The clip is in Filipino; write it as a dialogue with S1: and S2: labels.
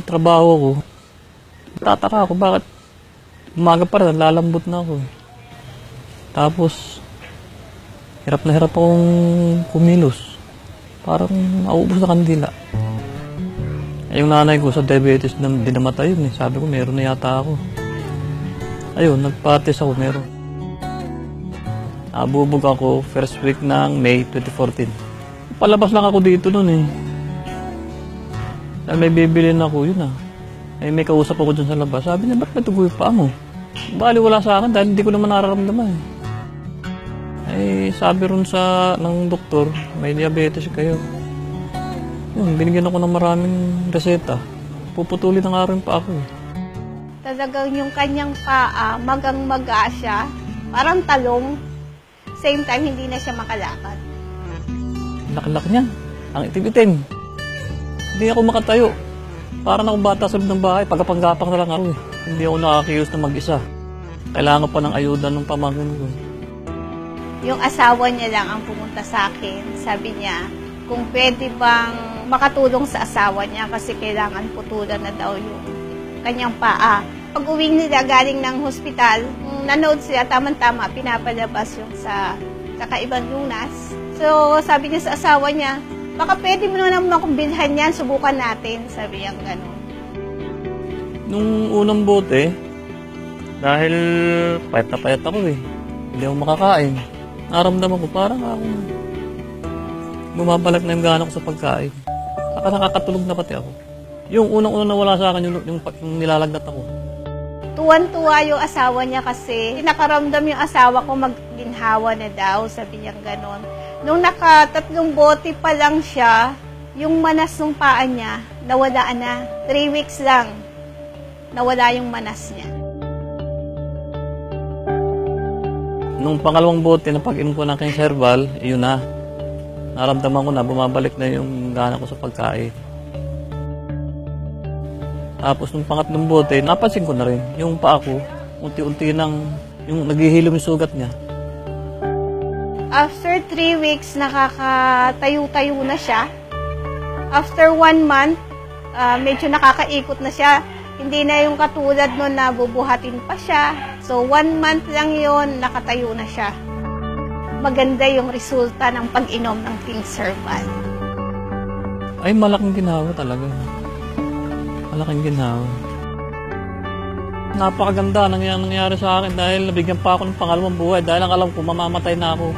S1: trabaho ko. Tataka ako bakit umaga pa rin, lalambot na ako. Tapos, hirap na hirap akong kumilos. Parang nauubos na kandila. Yung nanay ko sa diabetes din namatay yun eh. Sabi ko meron na yata ako. Ayun, nagpa-test ako, meron. Abubog ako first week ng May 2014. Palabas lang ako dito noon eh. Dahil may bibilin ako, yun ah. May kausap ako dun sa labas. Sabi niya, ba't may tugoy pa mo? Bali wala sa akin dahil hindi ko naman nararamdaman eh. Sabi ron ng doktor, may diabetes kayo. Yun, binigyan ako ng maraming reseta. Puputulin na nga rin pa ako eh.
S2: Talagang yung kanyang paa, magang-maga siya. Parang talong. Same time, hindi na siya makalakad.
S1: Laki-laki niya. Ang itim-itim. Hindi ako makatayo. Parang akong bata sa loob ng bahay. Pagkapanggapang na lang ako eh. Hindi ako nakakiyos na mag-isa. Kailangan pa ng ayuda ng pamangkin ko.
S2: Yung asawa niya lang ang pumunta sa akin. Sabi niya, kung pwede bang makatulong sa asawa niya kasi kailangan putulan na daw yung kanyang paa. Pag uwing nila galing ng hospital, nanood sila, tamang-tama, pinapalabas yung sa kaibang lunas. So, sabi niya sa asawa niya, baka pwede mo naman akong bilhan yan, subukan natin. Sabi niya gano'n.
S1: Nung unang bote, dahil payat na payat ako eh. Hindi ako makakain. Naramdaman ko parang akong bumabalik na yung gana ko sa pagkain. Saka nakakatulog na pati ako. Yung unang-unang nawala sa akin, yung nilalagnat ako.
S2: Tuwan-tuwa yung asawa niya kasi nakaramdam yung asawa ko magginhawa na daw, sabi niya gano'n. Nung nakatatlong bote pa lang siya, yung manas ng paa niya, nawala na. 3 weeks lang, nawala yung manas niya.
S1: Nung pangalawang bote na pag-inom ko ng King's Herbal, yun na. Naramdaman ko na, bumabalik na yung gana ko sa pagkain. Tapos nung pangatlong bote, napansin ko na rin, yung paa ko, unti-unti nang, yung naghihilom yung sugat niya.
S2: After 3 weeks, nakakatayo-tayo na siya. After 1 month, medyo nakakaikot na siya. Hindi na yung katulad nun na bubuhatin pa siya. So, 1 month lang yon, nakatayo na siya. Maganda yung resulta ng pag-inom ng King's Herbal.
S1: Ay, malaking ginawa talaga. Malaking ginawa. Napakaganda nangyari sa akin dahil nabigyan pa ako ng pangalawang buhay dahil ang alam ko mamamatay na ako.